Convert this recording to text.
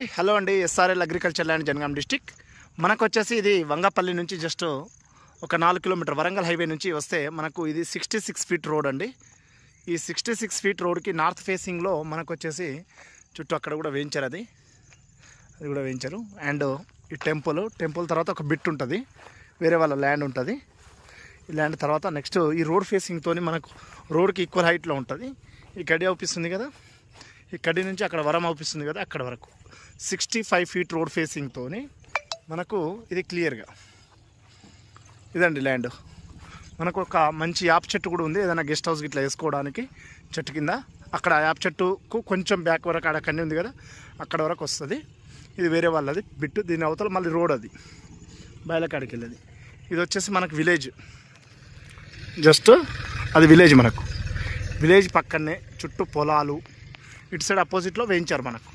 Hello అండి, SRL agriculture land Jangaon district. మనకు వచ్చేసి ఇది వంగపల్లి నుంచి జస్ట్ ఒక 4 కిలోమీటర్ వరంగల్ హైవే నుంచి వస్తే మనకు ఇది 66 ఫీట్ రోడ్ అండి. ఈ 66 ఫీట్ రోడ్కి నార్త్ ఫేసింగ్లో మనకు వచ్చేసి చుట్టూ అక్కడ కూడా వేయించారు, అది కూడా వేయించారు. అండ్ ఈ టెంపుల్ తర్వాత ఒక బిట్ ఉంటుంది, వేరే వాళ్ళ ల్యాండ్ ఉంటుంది. ఈ ల్యాండ్ తర్వాత నెక్స్ట్ ఈ రోడ్ ఫేసింగ్తో మనకు రోడ్కి ఈక్వల్ హైట్లో ఉంటుంది. ఈ గడి అవుపిస్తుంది కదా, ఈ కడి నుంచి అక్కడ వరం అవుపిస్తుంది కదా, అక్కడ వరకు 65 ఫీట్ రోడ్ ఫేసింగ్తో మనకు ఇది క్లియర్గా ఇదండి ల్యాండ్. మనకు ఒక మంచి యాప్ చెట్టు కూడా ఉంది, ఏదైనా గెస్ట్ హౌస్ ఇట్లా వేసుకోవడానికి చెట్టు కింద. అక్కడ యాప్ చెట్టుకు కొంచెం బ్యాక్ వరకు అక్కడ కన్నీ ఉంది కదా, అక్కడ వరకు వస్తుంది. ఇది వేరే వాళ్ళది బిట్టు, దీని అవతల మళ్ళీ రోడ్, అది బయలకాడికి వెళ్ళేది. ఇది వచ్చేసి మనకు విలేజ్, జస్ట్ అది విలేజ్. మనకు విలేజ్ పక్కనే చుట్టూ పొలాలు, ఇటు సైడ్ అపోజిట్లో వేయించారు మనకు.